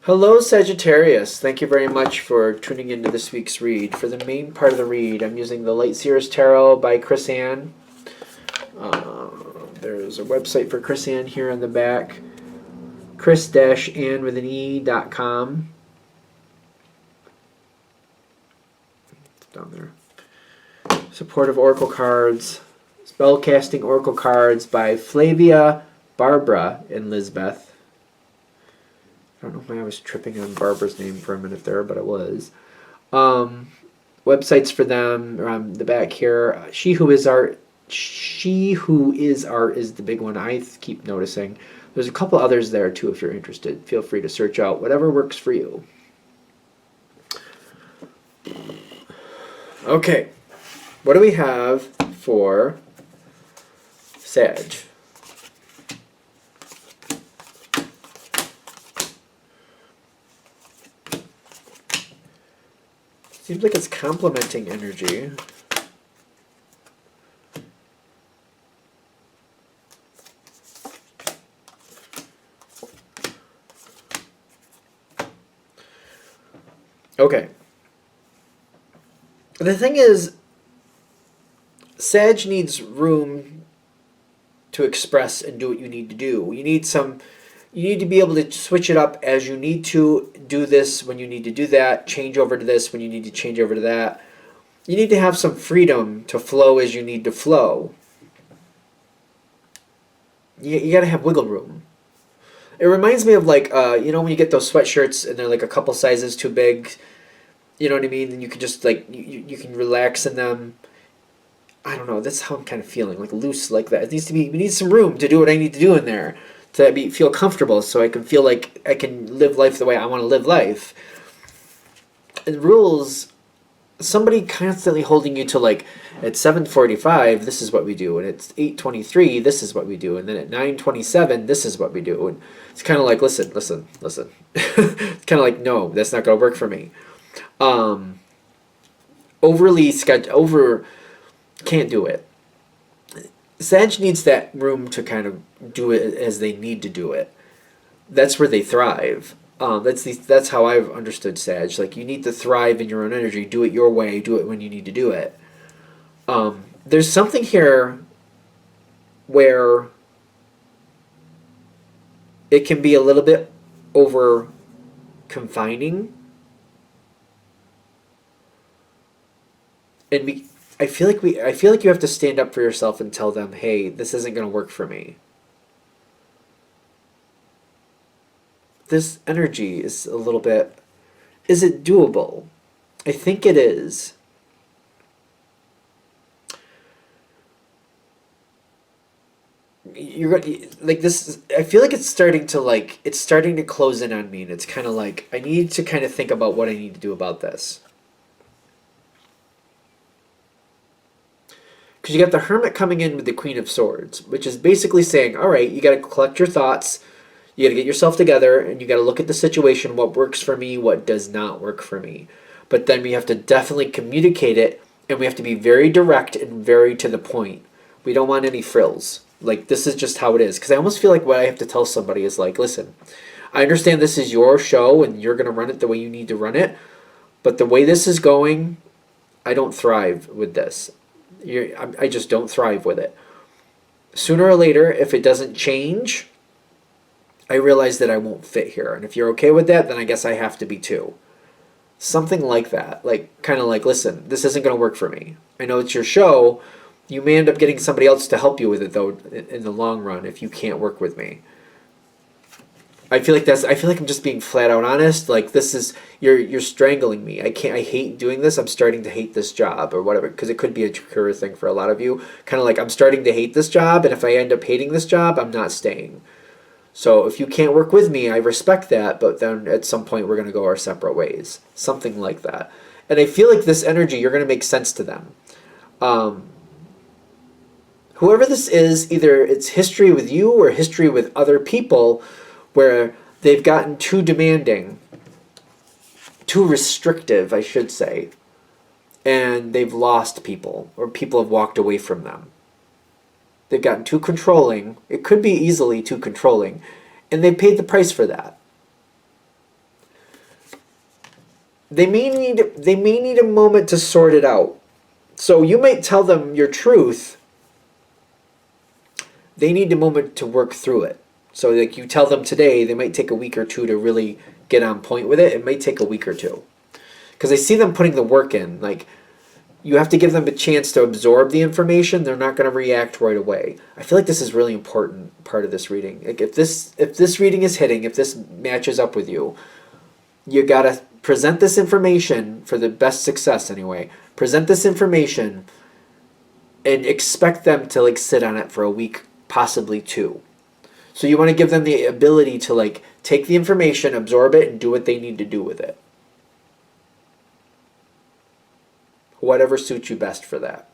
Hello, Sagittarius. Thank you very much for tuning into this week's read. For the main part of the read, I'm using the Light Seers Tarot by Chris Ann. There's a website for Chris Ann here on the back, chris-ann with an e.com. It's down there. Supportive Oracle cards, spellcasting Oracle cards by Flavia, Barbara, and Lizbeth. I don't know why I was tripping on Barbara's name for a minute there, but I was. Websites for them are on the back here. She Who Is Art is the big one I keep noticing. There's a couple others there too if you're interested. Feel free to search out whatever works for you. Okay, what do we have for Sag? Seems like it's complementing energy. Okay. The thing is, Sag needs room to express and do what you need to do. You need to be able to switch it up as you need to, do this when you need to do that, change over to this when you need to change over to that. You need to have some freedom to flow as you need to flow. You got to have wiggle room. It reminds me of like, when you get those sweatshirts and they're like a couple sizes too big, you know what I mean? And you can just like, you can relax in them. I don't know, that's how I'm kind of feeling, like loose like that. We need some room to do what I need to do in there, to feel comfortable so I can feel like I can live life the way I want to live life. And rules, somebody constantly holding you to like, at 7:45, this is what we do, and at 8:23, this is what we do, and then at 9:27, this is what we do. And it's kind of like, listen. It's kind of like, no, that's not going to work for me. Can't do it. Sag needs that room to kind of do it as they need to do it. That's where they thrive. That's how I've understood Sag. Like, you need to thrive in your own energy. Do it your way. Do it when you need to do it. There's something here where it can be a little bit over confining, and I feel like you have to stand up for yourself and tell them, hey, this isn't going to work for me. This energy is a little bit, is it doable? I think it is. You're like this. I feel like it's starting to close in on me, and it's kind of like I need to kind of think about what I need to do about this. Because you got the Hermit coming in with the Queen of Swords, which is basically saying, all right, you got to collect your thoughts, you got to get yourself together, and you got to look at the situation, what works for me, what does not work for me. But then we have to definitely communicate it, and we have to be very direct and very to the point. We don't want any frills. Like, this is just how it is. Because I almost feel like what I have to tell somebody is like, listen, I understand this is your show, and you're going to run it the way you need to run it, but the way this is going, I don't thrive with this. I just don't thrive with it. Sooner or later, if it doesn't change, I realize that I won't fit here. And if you're okay with that, then I guess I have to be too. Something like that. Like, kind of like, listen, this isn't going to work for me. I know it's your show. You may end up getting somebody else to help you with it, though, in the long run, if you can't work with me. I feel like I'm just being flat out honest. Like, this is, you're strangling me. I hate doing this. I'm starting to hate this job or whatever, because it could be a career thing for a lot of you. Kind of like, I'm starting to hate this job, and if I end up hating this job, I'm not staying. So if you can't work with me, I respect that, but then at some point we're going to go our separate ways. Something like that. And I feel like this energy, you're going to make sense to them. Whoever this is, either it's history with you or history with other people, where they've gotten too demanding, too restrictive, I should say, and they've lost people, or people have walked away from them. They've gotten too controlling. It could be easily too controlling, and they paid the price for that. they may need a moment to sort it out. So you might tell them your truth. They need a moment to work through it. So like you tell them today, they might take a week or two to really get on point with it. It might take a week or two. Because I see them putting the work in. Like, you have to give them a chance to absorb the information. They're not going to react right away. I feel like this is really important part of this reading. Like if this reading is hitting, if this matches up with you, you got to present this information for the best success anyway. Present this information and expect them to like sit on it for a week, possibly two. So you want to give them the ability to like take the information, absorb it, and do what they need to do with it. Whatever suits you best for that.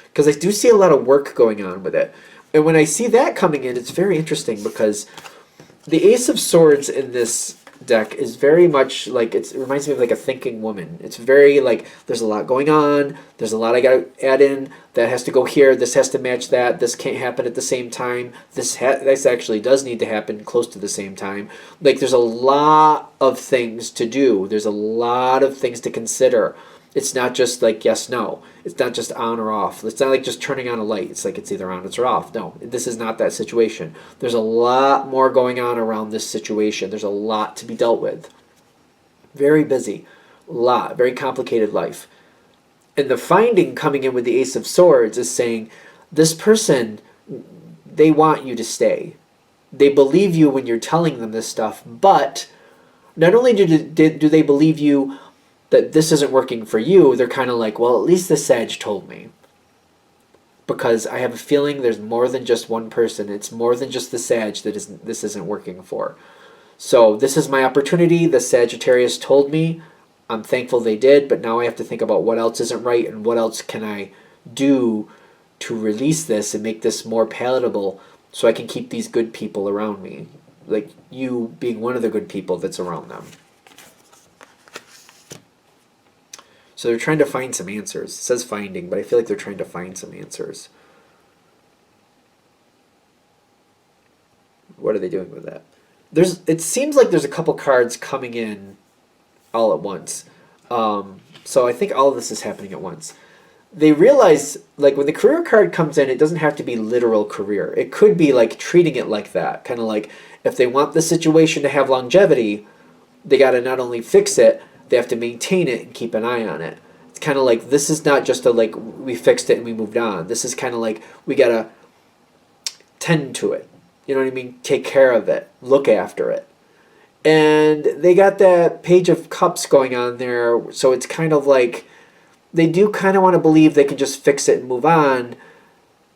Because I do see a lot of work going on with it. And when I see that coming in, it's very interesting because the Ace of Swords in this deck is very much like, it reminds me of like a thinking woman. It's very like, there's a lot going on, there's a lot I gotta add in, that has to go here, this has to match that, this can't happen at the same time, this actually does need to happen close to the same time. Like there's a lot of things to do, there's a lot of things to consider. It's not just like yes, no. It's not just on or off. It's not like just turning on a light. It's like it's either on or off. No, this is not that situation. There's a lot more going on around this situation. There's a lot to be dealt with. Very busy. Very complicated life. And the finding coming in with the Ace of Swords is saying, this person, they want you to stay. They believe you when you're telling them this stuff, but not only do they believe you that this isn't working for you, they're kind of like, well, at least the Sag told me. Because I have a feeling there's more than just one person. It's more than just the Sag that this isn't working for. So this is my opportunity. The Sagittarius told me. I'm thankful they did, but now I have to think about what else isn't right and what else can I do to release this and make this more palatable so I can keep these good people around me. Like you being one of the good people that's around them. So they're trying to find some answers. It says finding, but I feel like they're trying to find some answers. What are they doing with that? It seems like there's a couple cards coming in all at once. So I think all of this is happening at once. They realize, like, when the career card comes in, it doesn't have to be literal career. It could be, like, treating it like that. Kind of like, if they want the situation to have longevity, they got to not only fix it, they have to maintain it and keep an eye on it. It's kind of like, this is not just a, like, we fixed it and we moved on. This is kind of like, we got to tend to it. You know what I mean? Take care of it. Look after it. And they got that Page of Cups going on there, so it's kind of like, they do kind of want to believe they can just fix it and move on,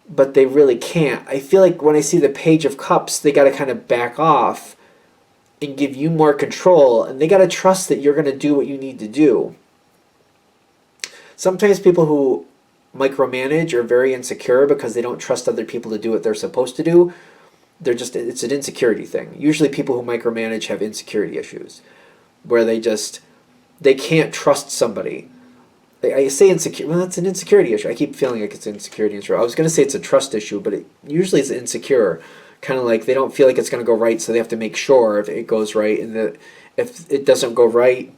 but they really can't. I feel like when I see the Page of Cups, they got to kind of back off and give you more control, and they got to trust that you're going to do what you need to do. Sometimes people who micromanage are very insecure because they don't trust other people to do what they're supposed to do. It's an insecurity thing. Usually people who micromanage have insecurity issues where they can't trust somebody. I say insecure, well, it's an insecurity issue. I keep feeling like it's an insecurity issue. I was going to say it's a trust issue, but usually it's insecure. Kind of like they don't feel like it's going to go right, so they have to make sure if it goes right, and that if it doesn't go right,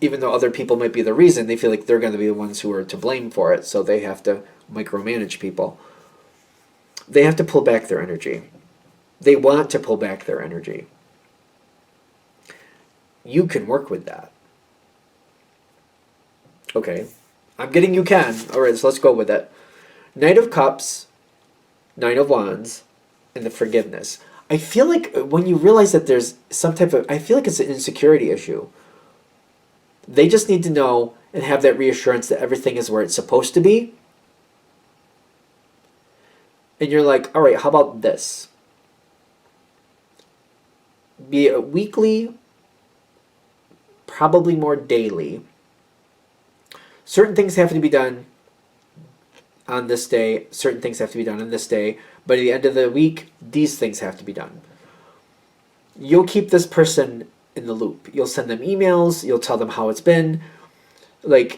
even though other people might be the reason, they feel like they're going to be the ones who are to blame for it, so they have to micromanage people. They have to pull back their energy. They want to pull back their energy. You can work with that. Okay, I'm getting you can. All right, so let's go with it. Knight of Cups, Nine of Wands, and the forgiveness. I feel like when you realize that there's some type of, I feel like it's an insecurity issue. They just need to know and have that reassurance that everything is where it's supposed to be. And you're like, all right, how about this? Be it weekly, probably more daily. Certain things have to be done on this day. Certain things have to be done on this day. But at the end of the week, these things have to be done. You'll keep this person in the loop. You'll send them emails. You'll tell them how it's been. And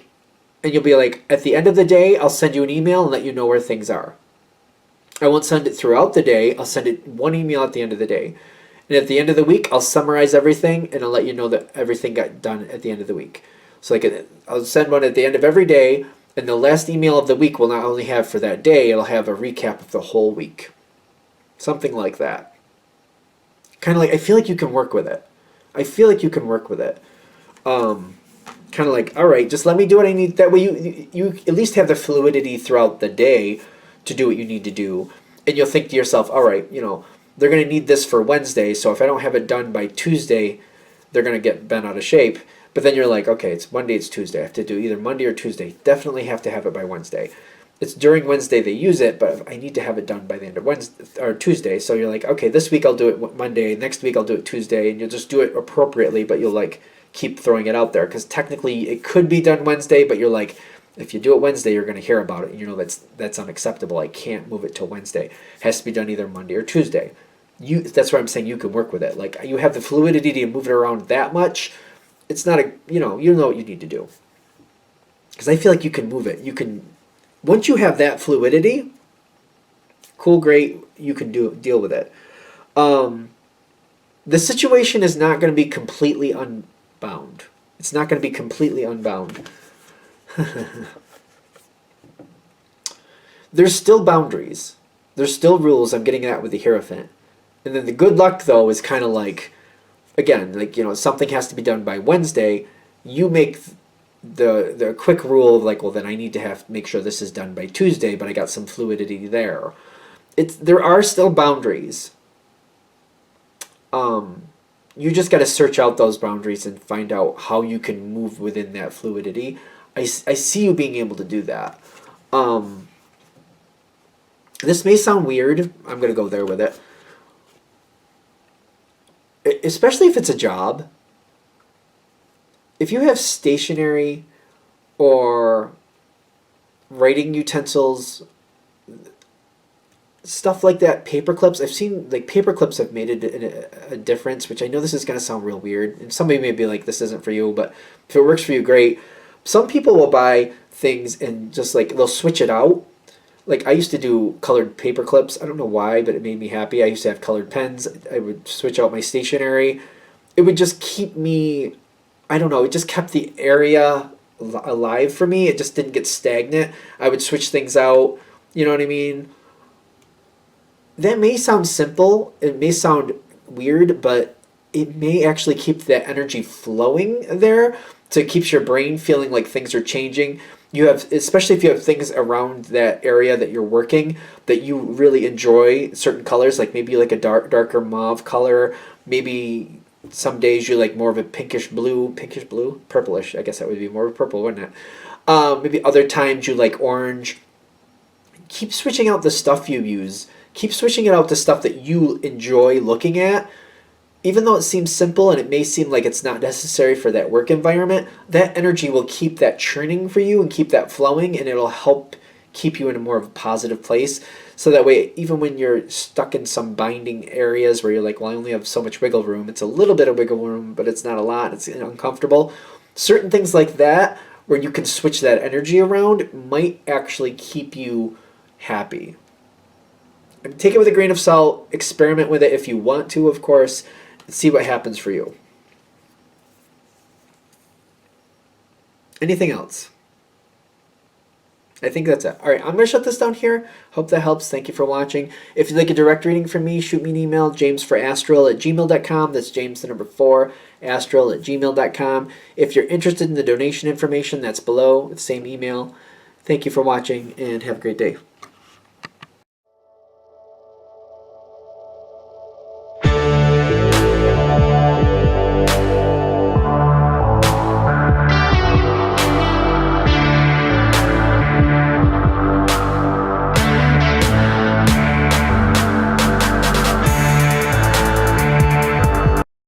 you'll be like, at the end of the day, I'll send you an email and let you know where things are. I won't send it throughout the day. I'll send it one email at the end of the day. And at the end of the week, I'll summarize everything and I'll let you know that everything got done at the end of the week. So like I'll send one at the end of every day, and the last email of the week will not only have for that day, it'll have a recap of the whole week. Something like that. Kind of like, I feel like you can work with it. I feel like you can work with it. Kind of like, all right, just let me do what I need. That way you at least have the fluidity throughout the day to do what you need to do. And you'll think to yourself, all right, they're going to need this for Wednesday, so if I don't have it done by Tuesday, they're going to get bent out of shape. But then you're like, okay, it's Monday, it's Tuesday. I have to do either Monday or Tuesday. Definitely have to have it by Wednesday. It's during Wednesday they use it, but I need to have it done by the end of Wednesday or Tuesday. So you're like, okay, this week I'll do it Monday, next week I'll do it Tuesday, and you'll just do it appropriately, but you'll like keep throwing it out there because technically it could be done Wednesday, but you're like, if you do it Wednesday, you're going to hear about it. That's unacceptable. I can't move it till Wednesday. It has to be done either Monday or Tuesday. That's why I'm saying you can work with it. Like you have the fluidity to move it around that much. It's not you know what you need to do. Because I feel like you can move it. You can, once you have that fluidity, cool, great, you can deal with it. The situation is not going to be completely unbound. It's not going to be completely unbound. There's still boundaries. There's still rules. I'm getting at with the Hierophant. And then the good luck, though, is kind of like, again, like, something has to be done by Wednesday. You make the quick rule of like, well, then I need to make sure this is done by Tuesday, but I got some fluidity there. There are still boundaries. You just got to search out those boundaries and find out how you can move within that fluidity. I see you being able to do that. This may sound weird. I'm going to go there with it. Especially if it's a job. If you have stationery or writing utensils, stuff like that, paper clips. I've seen like paper clips have made a difference, which I know this is going to sound real weird. And somebody may be like, this isn't for you, but if it works for you, great. Some people will buy things and just like they'll switch it out. Like I used to do colored paper clips. I don't know why, but it made me happy. I used to have colored pens. I would switch out my stationery. It would just keep me, I don't know, it just kept the area alive for me. It just didn't get stagnant. I would switch things out. You know what I mean? That may sound simple. It may sound weird, but it may actually keep that energy flowing there. So it keeps your brain feeling like things are changing. You have, especially if you have things around that area that you're working that you really enjoy, certain colors, like maybe like a darker mauve color. Maybe some days you like more of a pinkish blue, purplish. I guess that would be more of purple, wouldn't it? Maybe other times you like orange. Keep switching out the stuff you use. Keep switching it out to stuff that you enjoy looking at. Even though it seems simple and it may seem like it's not necessary for that work environment, that energy will keep that churning for you and keep that flowing, and it'll help keep you in a more of a positive place. So that way, even when you're stuck in some binding areas where you're like, well, I only have so much wiggle room, it's a little bit of wiggle room, but it's not a lot, it's uncomfortable. Certain things like that, where you can switch that energy around, might actually keep you happy. And take it with a grain of salt, experiment with it if you want to, of course. See what happens for you. Anything else? I think that's it. All right, I'm going to shut this down here. Hope that helps. Thank you for watching. If you'd like a direct reading from me, shoot me an email, jamesforastral@gmail.com. That's James, the number 4, astral@gmail.com. If you're interested in the donation information, that's below, the same email. Thank you for watching, and have a great day.